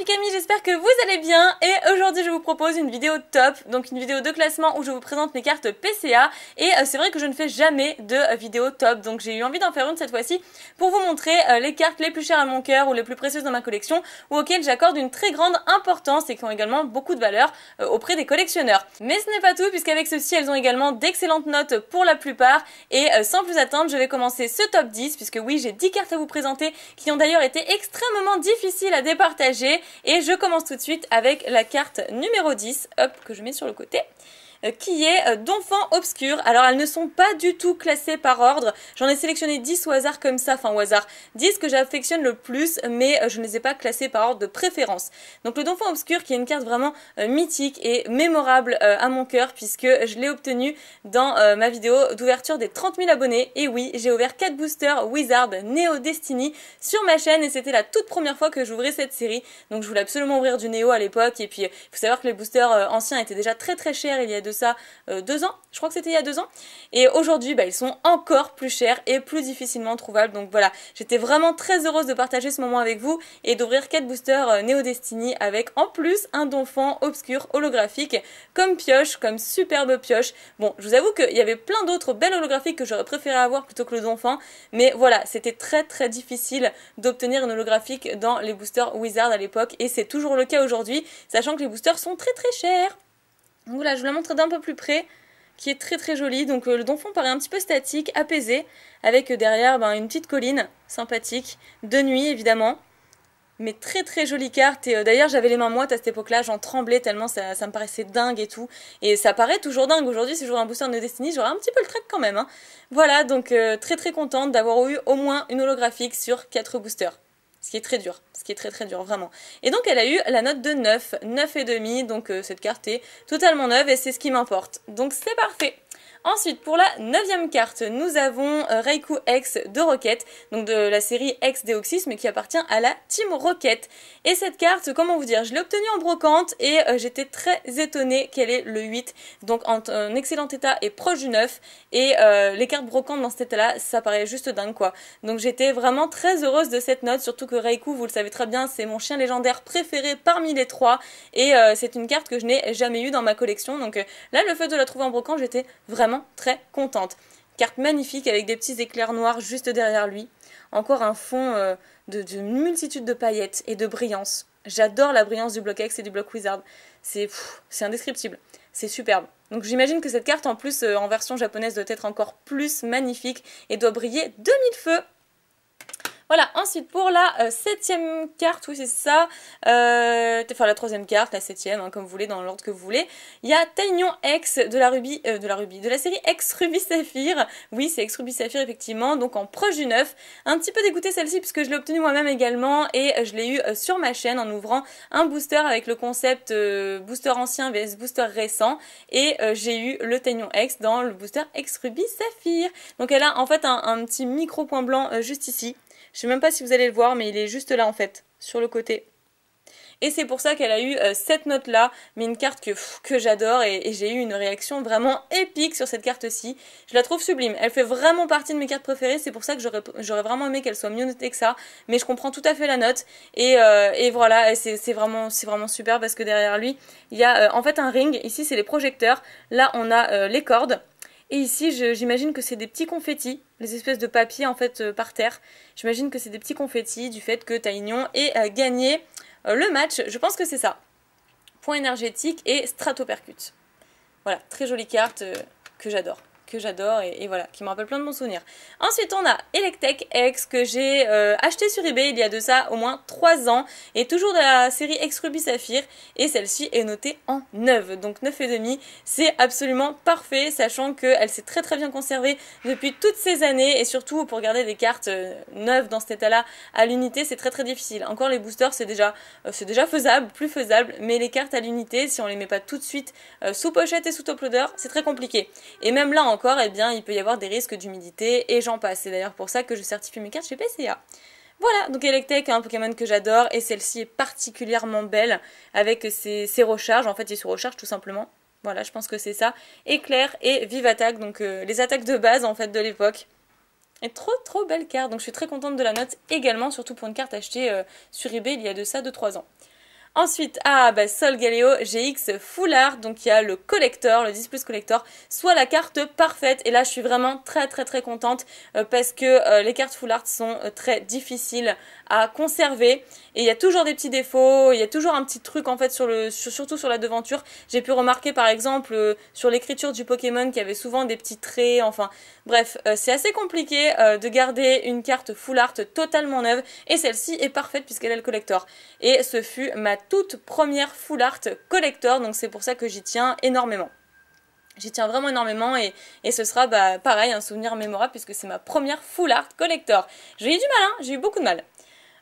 Pikami, j'espère que vous allez bien et aujourd'hui je vous propose une vidéo top, donc une vidéo de classement où je vous présente mes cartes PCA et c'est vrai que je ne fais jamais de vidéo top, donc j'ai eu envie d'en faire une cette fois-ci pour vous montrer les cartes les plus chères à mon cœur ou les plus précieuses dans ma collection ou auxquelles j'accorde une très grande importance et qui ont également beaucoup de valeur auprès des collectionneurs. Mais ce n'est pas tout puisqu'avec ceci elles ont également d'excellentes notes pour la plupart et sans plus attendre je vais commencer ce top 10 puisque oui j'ai 10 cartes à vous présenter qui ont d'ailleurs été extrêmement difficiles à départager. Et je commence tout de suite avec la carte numéro 10, hop, que je mets sur le côté, qui est d'enfants obscurs. Alors elles ne sont pas du tout classées par ordre, j'en ai sélectionné 10 au hasard comme ça, enfin au hasard, 10 que j'affectionne le plus, mais je ne les ai pas classées par ordre de préférence. Donc le d'enfant obscur qui est une carte vraiment mythique et mémorable à mon cœur puisque je l'ai obtenue dans ma vidéo d'ouverture des 30 000 abonnés. Et oui, j'ai ouvert 4 boosters Wizard Neo Destiny sur ma chaîne et c'était la toute première fois que j'ouvrais cette série. Donc je voulais absolument ouvrir du Neo à l'époque et puis il faut savoir que les boosters anciens étaient déjà très chers il y a de ça 2 ans, je crois que c'était il y a 2 ans, et aujourd'hui ils sont encore plus chers et plus difficilement trouvables. Donc voilà, j'étais vraiment très heureuse de partager ce moment avec vous et d'ouvrir 4 boosters Neo Destiny avec en plus un d'enfant obscur holographique comme pioche, comme superbe pioche. Bon, je vous avoue qu'il y avait plein d'autres belles holographiques que j'aurais préféré avoir plutôt que le d'enfant, mais voilà, c'était très difficile d'obtenir une holographique dans les boosters Wizard à l'époque et c'est toujours le cas aujourd'hui, sachant que les boosters sont très chers. Donc voilà, je vous la montre d'un peu plus près, qui est très jolie. Donc le donjon paraît un petit peu statique, apaisé, avec derrière une petite colline sympathique, de nuit évidemment. Mais très jolie carte, et d'ailleurs j'avais les mains moites à cette époque-là, j'en tremblais tellement ça me paraissait dingue et tout. Et ça paraît toujours dingue aujourd'hui, si j'aurais un booster de Destiny, j'aurais un petit peu le trac quand même. Hein. Voilà, donc très contente d'avoir eu au moins une holographique sur 4 boosters. Ce qui est très dur, très dur, vraiment. Et donc elle a eu la note de 9, 9,5, donc cette carte est totalement neuve et c'est ce qui m'importe. Donc c'est parfait. Ensuite, pour la 9e carte, nous avons Raikou X de Rocket, donc de la série X Deoxys, mais qui appartient à la Team Rocket. Et cette carte, comment vous dire, je l'ai obtenue en brocante et j'étais très étonnée qu'elle ait le 8, donc en excellent état et proche du 9. Et les cartes brocantes dans cet état-là, ça paraît juste dingue quoi. Donc j'étais vraiment très heureuse de cette note, surtout que Raikou, vous le savez très bien, c'est mon chien légendaire préféré parmi les 3. Et c'est une carte que je n'ai jamais eue dans ma collection. Donc là, le fait de la trouver en brocante, j'étais vraiment très contente. Carte magnifique avec des petits éclairs noirs juste derrière lui. Encore un fond de multitude de paillettes et de brillance. J'adore la brillance du bloc X et du bloc Wizard. C'est indescriptible. C'est superbe. Donc j'imagine que cette carte en plus en version japonaise doit être encore plus magnifique et doit briller de mille feux. Voilà, ensuite pour la 7e carte, oui c'est ça, enfin la 3e carte, la 7e, hein, comme vous voulez, dans l'ordre que vous voulez, il y a Taignon X de la série X Ruby Saphir, oui c'est X Ruby Saphir effectivement, donc en proche du 9, un petit peu dégoûtée celle-ci puisque je l'ai obtenue moi-même également et je l'ai eu sur ma chaîne en ouvrant un booster avec le concept booster ancien vs booster récent et j'ai eu le Taignon X dans le booster X Ruby Saphir. Donc elle a en fait un petit micro point blanc juste ici. Je sais même pas si vous allez le voir, mais il est juste là en fait, sur le côté. Et c'est pour ça qu'elle a eu cette note-là, mais une carte que j'adore et j'ai eu une réaction vraiment épique sur cette carte-ci. Je la trouve sublime, elle fait vraiment partie de mes cartes préférées, c'est pour ça que j'aurais vraiment aimé qu'elle soit mieux notée que ça, mais je comprends tout à fait la note. Et voilà, c'est vraiment super parce que derrière lui, il y a en fait un ring, ici c'est les projecteurs, là on a les cordes. Et ici, j'imagine que c'est des petits confettis, les espèces de papier en fait par terre. J'imagine que c'est des petits confettis du fait que Taignon ait gagné le match. Je pense que c'est ça. Point énergétique et Stratopercute. Voilà, très jolie carte que j'adore. Et voilà, qui me rappelle plein de bons souvenirs. Ensuite on a Electek X que j'ai acheté sur eBay il y a de ça au moins 3 ans et toujours de la série X Ruby Saphir et celle-ci est notée en 9, donc 9,5, c'est absolument parfait sachant qu'elle s'est très bien conservée depuis toutes ces années et surtout pour garder des cartes neuves dans cet état-là à l'unité c'est très difficile. Encore les boosters c'est déjà faisable, plus faisable, mais les cartes à l'unité si on les met pas tout de suite sous pochette et sous top loader c'est très compliqué. Et même là encore, eh bien, il peut y avoir des risques d'humidité et j'en passe. C'est d'ailleurs pour ça que je certifie mes cartes chez PCA. Voilà, donc Electek, un Pokémon que j'adore et celle-ci est particulièrement belle avec ses recharges. En fait, il se recharge tout simplement. Voilà, je pense que c'est ça. Éclair et Vive Attaque, donc les attaques de base en fait de l'époque. Et trop belle carte, donc je suis très contente de la note également, surtout pour une carte achetée sur eBay il y a de ça 2-3 ans. Ensuite, Solgaleo GX Full Art, donc il y a le collector, le 10 plus collector, soit la carte parfaite. Et là, je suis vraiment très contente parce que les cartes Full Art sont très difficiles à conserver. Et il y a toujours des petits défauts, il y a toujours un petit truc en fait surtout sur la devanture. J'ai pu remarquer par exemple sur l'écriture du Pokémon qu'il y avait souvent des petits traits, enfin bref, c'est assez compliqué de garder une carte Full Art totalement neuve. Et celle-ci est parfaite puisqu'elle a le collector. Et ce fut ma toute première Full Art collector, donc c'est pour ça que j'y tiens énormément. J'y tiens vraiment énormément et ce sera pareil, un souvenir mémorable puisque c'est ma première Full Art collector. J'ai eu du mal, hein, j'ai eu beaucoup de mal.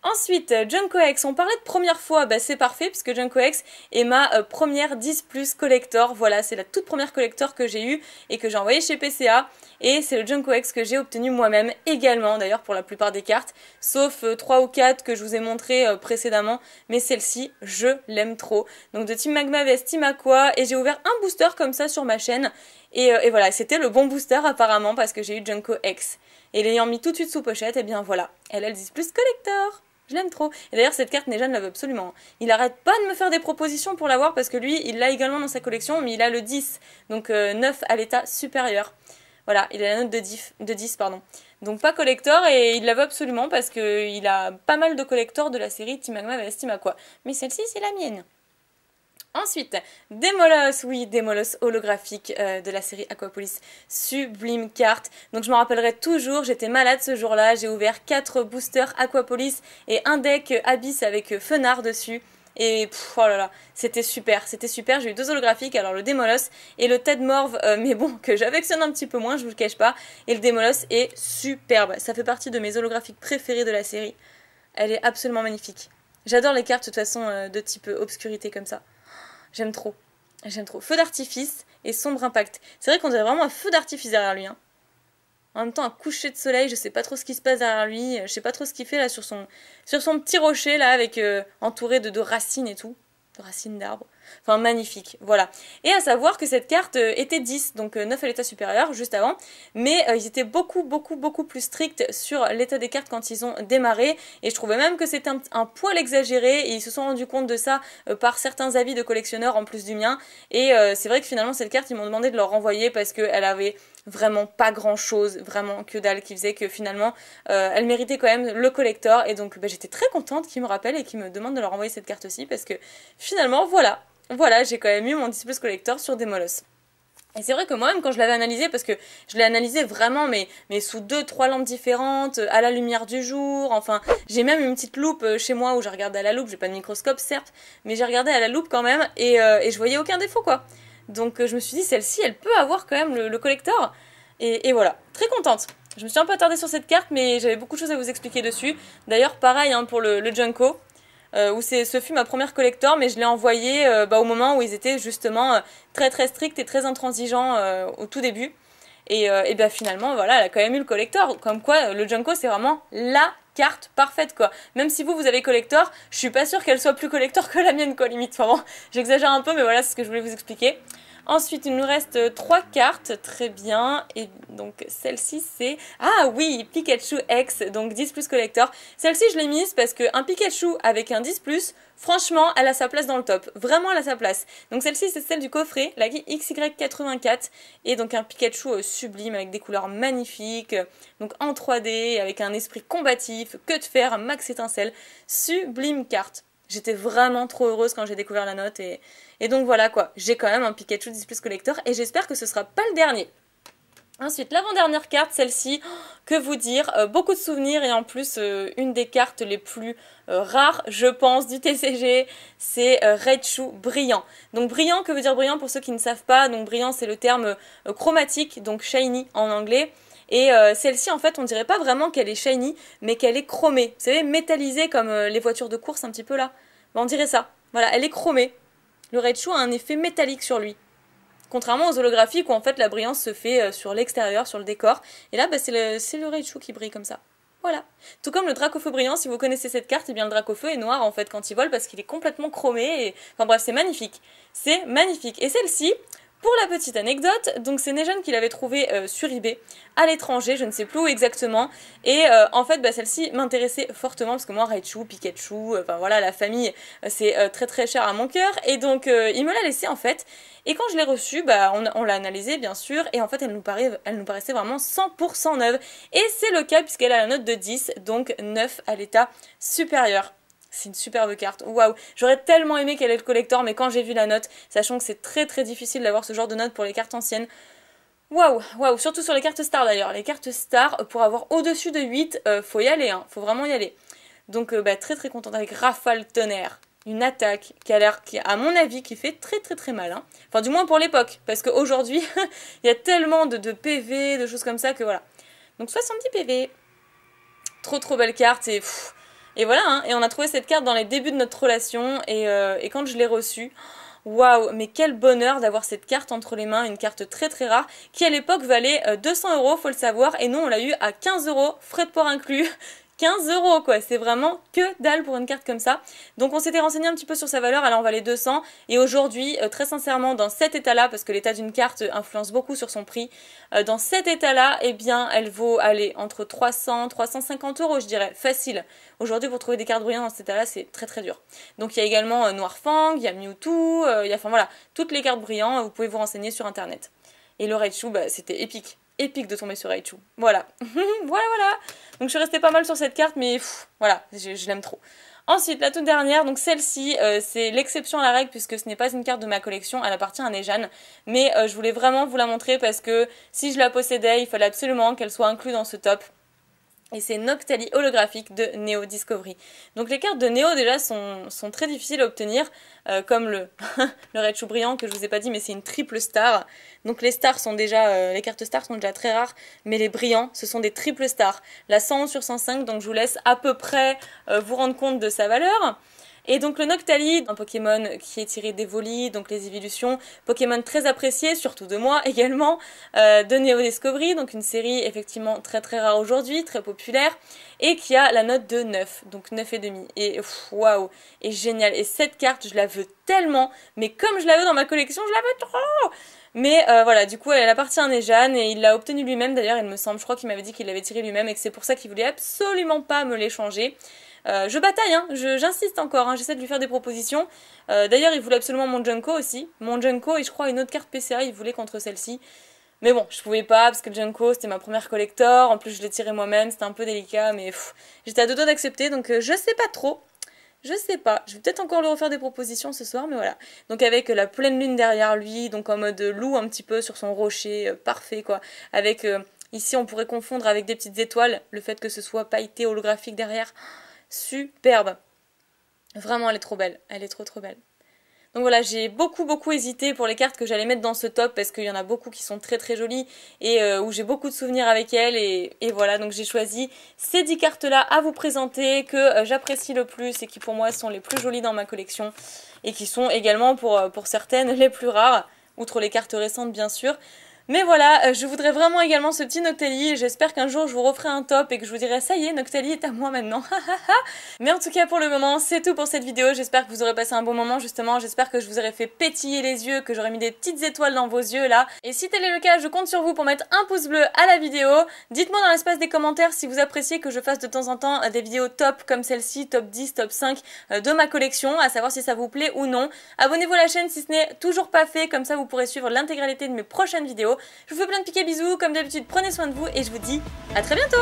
Ensuite, Junko X, on parlait de première fois, c'est parfait puisque Junko X est ma première 10 plus collector. Voilà, c'est la toute première collector que j'ai eue et que j'ai envoyée chez PCA. Et c'est le Junko X que j'ai obtenu moi-même également, d'ailleurs pour la plupart des cartes, sauf 3 ou 4 que je vous ai montré précédemment. Mais celle-ci, je l'aime trop. Donc de Team Magma vs Team Aqua, et j'ai ouvert un booster comme ça sur ma chaîne. Et voilà, c'était le bon booster apparemment parce que j'ai eu Junko X. Et l'ayant mis tout de suite sous pochette, et bien voilà, elle a le 10 plus collector. Je l'aime trop. Et d'ailleurs, cette carte, Nejan la veut absolument. Il arrête pas de me faire des propositions pour l'avoir parce que lui, il l'a également dans sa collection, mais il a le 10. Donc 9 à l'état supérieur. Voilà, il a la note de 10, pardon. Donc pas collector et il la veut absolument parce qu'il a pas mal de collectors de la série Team Magma vs Team Aqua. Mais celle-ci, c'est la mienne. Ensuite, Demolos, oui, Demolos holographique de la série Aquapolis, sublime carte. Donc je me rappellerai toujours, j'étais malade ce jour-là, j'ai ouvert 4 boosters Aquapolis et un deck Abyss avec Fenard dessus. Et oh là là, c'était super, j'ai eu 2 holographiques, alors le Demolos et le Ted Morve, mais bon, que j'affectionne un petit peu moins, je vous le cache pas. Et le Demolos est superbe, ça fait partie de mes holographiques préférés de la série. Elle est absolument magnifique. J'adore les cartes de toute façon de type obscurité comme ça. J'aime trop. Feu d'artifice et sombre impact. C'est vrai qu'on dirait vraiment un feu d'artifice derrière lui. Hein. En même temps, un coucher de soleil, je sais pas trop ce qui se passe derrière lui. Je sais pas trop ce qu'il fait là sur son petit rocher là, avec entouré de racines et tout. De racines d'arbres. Enfin, magnifique, voilà. Et à savoir que cette carte était 10, donc 9 à l'état supérieur, juste avant. Mais ils étaient beaucoup plus stricts sur l'état des cartes quand ils ont démarré. Et je trouvais même que c'était un poil exagéré. Et ils se sont rendus compte de ça par certains avis de collectionneurs en plus du mien. Et c'est vrai que finalement, cette carte, ils m'ont demandé de leur renvoyer parce qu'elle avait vraiment pas grand chose, vraiment que dalle, qui faisait que finalement elle méritait quand même le collector. Et donc j'étais très contente qu'ils me rappellent et qu'ils me demandent de leur renvoyer cette carte aussi parce que finalement voilà, j'ai quand même eu mon 10 plus collector sur Demolos. Et c'est vrai que moi-même quand je l'avais analysé, parce que je l'ai analysé vraiment mais sous 2-3 lampes différentes, à la lumière du jour, enfin j'ai même une petite loupe chez moi où j'ai regardé à la loupe, j'ai pas de microscope certes, mais j'ai regardé à la loupe quand même et je voyais aucun défaut quoi. Donc je me suis dit celle-ci elle peut avoir quand même le collector et voilà, très contente. Je me suis un peu attardée sur cette carte mais j'avais beaucoup de choses à vous expliquer dessus. D'ailleurs pareil hein, pour le Junko. Où ce fut ma première collector, mais je l'ai envoyé au moment où ils étaient justement très stricts et très intransigeants au tout début. Et finalement, voilà, elle a quand même eu le collector. Comme quoi, le Junko, c'est vraiment la carte parfaite, quoi. Même si vous avez collector, je suis pas sûre qu'elle soit plus collector que la mienne, quoi, limite. Enfin bon, j'exagère un peu, mais voilà, c'est ce que je voulais vous expliquer. Ensuite, il nous reste 3 cartes, très bien, et donc celle-ci c'est... Ah oui, Pikachu X, donc 10 plus collector. Celle-ci je l'ai mise parce qu'un Pikachu avec un 10 plus, franchement, elle a sa place dans le top. Vraiment, elle a sa place. Donc celle-ci c'est celle du coffret, la XY84, et donc un Pikachu sublime avec des couleurs magnifiques, donc en 3D, avec un esprit combatif, queue de fer, un max étincelle, sublime carte. J'étais vraiment trop heureuse quand j'ai découvert la note et donc voilà quoi, j'ai quand même un Pikachu 10 plus collector et j'espère que ce sera pas le dernier. Ensuite, l'avant-dernière carte, celle-ci, que vous dire, beaucoup de souvenirs et en plus une des cartes les plus rares, je pense, du TCG, c'est Raichu brillant. Donc brillant, que veut dire brillant pour ceux qui ne savent pas? Donc brillant, c'est le terme chromatique, donc shiny en anglais. Et celle-ci, en fait, on dirait pas vraiment qu'elle est shiny, mais qu'elle est chromée. Vous savez, métallisée comme les voitures de course un petit peu là. Ben, on dirait ça. Voilà, elle est chromée. Le Raichu a un effet métallique sur lui. Contrairement aux holographiques où en fait la brillance se fait sur l'extérieur, sur le décor. Et là, c'est le Raichu qui brille comme ça. Voilà. Tout comme le Dracofeu brillant, si vous connaissez cette carte, eh bien le Dracofeu est noir en fait quand il vole parce qu'il est complètement chromé. Enfin bref, c'est magnifique. C'est magnifique. Et celle-ci, Pour la petite anecdote, donc c'est Nejan qui l'avait trouvée sur eBay, à l'étranger, je ne sais plus où exactement, et en fait bah, celle-ci m'intéressait fortement, parce que moi Raichu, Pikachu, enfin voilà, la famille, c'est très très cher à mon cœur, et donc il me l'a laissé en fait, et quand je l'ai reçue, bah, on l'a analysée bien sûr, et en fait elle nous paraissait vraiment 100% neuve, et c'est le cas puisqu'elle a la note de 10, donc 9 à l'état supérieur. C'est une superbe carte, waouh, j'aurais tellement aimé qu'elle ait le collector, mais quand j'ai vu la note, sachant que c'est très très difficile d'avoir ce genre de note pour les cartes anciennes, waouh, waouh, surtout sur les cartes stars d'ailleurs, les cartes stars, pour avoir au-dessus de 8, faut y aller, hein, faut vraiment y aller. Donc bah, très très contente avec Rafale Tonnerre, une attaque qui a l'air, à mon avis, qui fait très très très mal, hein. Enfin du moins pour l'époque, parce qu'aujourd'hui, il y a tellement de PV, de choses comme ça que voilà. Donc 70 PV, trop trop belle carte et... Et voilà, hein, et on a trouvé cette carte dans les débuts de notre relation, et quand je l'ai reçue, waouh, mais quel bonheur d'avoir cette carte entre les mains, une carte très très rare, qui à l'époque valait 200 €, faut le savoir, et nous on l'a eu à 15 €, frais de port inclus. 15 € quoi, c'est vraiment que dalle pour une carte comme ça. Donc on s'était renseigné un petit peu sur sa valeur, elle en valait 200, et aujourd'hui, très sincèrement, dans cet état-là, parce que l'état d'une carte influence beaucoup sur son prix, dans cet état-là, eh bien, elle vaut, aller entre 300, 350 €, je dirais, facile. Aujourd'hui, pour trouver des cartes brillantes dans cet état-là, c'est très très dur. Donc il y a également Noirfang, il y a Mewtwo, il y a, enfin voilà, toutes les cartes brillantes, vous pouvez vous renseigner sur internet. Et le Raichu, bah, c'était épique. Épique de tomber sur Raichu. Voilà. Voilà. Donc je suis restée pas mal sur cette carte, mais voilà, je l'aime trop. Ensuite, la toute dernière, donc celle-ci, c'est l'exception à la règle puisque ce n'est pas une carte de ma collection, elle appartient à Nejan. Mais je voulais vraiment vous la montrer parce que si je la possédais, il fallait absolument qu'elle soit inclue dans ce top. Et c'est Noctali holographique de Neo Discovery. Donc les cartes de Neo déjà sont très difficiles à obtenir, comme le Raichu brillant que je vous ai pas dit, mais c'est une triple star. Donc les stars sont déjà, les cartes stars sont déjà très rares, mais les brillants, ce sont des triples stars. La 111 sur 105, donc je vous laisse à peu près vous rendre compte de sa valeur. Et donc le Noctali, un Pokémon qui est tiré d'Evoli, donc les évolutions, Pokémon très apprécié, surtout de moi également, de Neo Discovery, donc une série effectivement très très rare aujourd'hui, très populaire, et qui a la note de 9, donc 9,5. Et waouh, et génial. Et cette carte, je la veux tellement, mais comme je la veux dans ma collection, je la veux trop. Mais voilà, du coup elle appartient à Nejan et il l'a obtenue lui-même d'ailleurs, il me semble, je crois qu'il m'avait dit qu'il l'avait tiré lui-même et que c'est pour ça qu'il voulait absolument pas me l'échanger. Je bataille, hein, j'insiste encore, hein, j'essaie de lui faire des propositions. D'ailleurs, il voulait absolument mon Junko aussi. Mon Junko et je crois une autre carte PCA, il voulait contre celle-ci. Mais bon, je pouvais pas parce que le Junko c'était ma première collector. En plus, je l'ai tiré moi-même, c'était un peu délicat, mais j'étais à deux doigts d'accepter donc je sais pas trop. Je sais pas, je vais peut-être encore lui refaire des propositions ce soir, mais voilà. Donc avec la pleine lune derrière lui, donc en mode loup un petit peu sur son rocher, parfait quoi. Avec, ici on pourrait confondre avec des petites étoiles, le fait que ce soit pailleté holographique derrière. Superbe. Vraiment, elle est trop belle. Elle est trop trop belle. Donc voilà, j'ai beaucoup hésité pour les cartes que j'allais mettre dans ce top parce qu'il y en a beaucoup qui sont très très jolies et où j'ai beaucoup de souvenirs avec elles et voilà, donc j'ai choisi ces 10 cartes là à vous présenter que j'apprécie le plus et qui pour moi sont les plus jolies dans ma collection et qui sont également pour certaines les plus rares, outre les cartes récentes bien sûr. Mais voilà, je voudrais vraiment également ce petit Noctali, j'espère qu'un jour je vous referai un top et que je vous dirai ça y est, Noctali est à moi maintenant. Mais en tout cas pour le moment, c'est tout pour cette vidéo, j'espère que vous aurez passé un bon moment justement, j'espère que je vous aurai fait pétiller les yeux, que j'aurai mis des petites étoiles dans vos yeux là. Et si tel est le cas, je compte sur vous pour mettre un pouce bleu à la vidéo. Dites-moi dans l'espace des commentaires si vous appréciez que je fasse de temps en temps des vidéos top comme celle-ci, top 10, top 5 de ma collection, à savoir si ça vous plaît ou non. Abonnez-vous à la chaîne si ce n'est toujours pas fait, comme ça vous pourrez suivre l'intégralité de mes prochaines vidéos. Je vous fais plein de piquets bisous, comme d'habitude prenez soin de vous et je vous dis à très bientôt.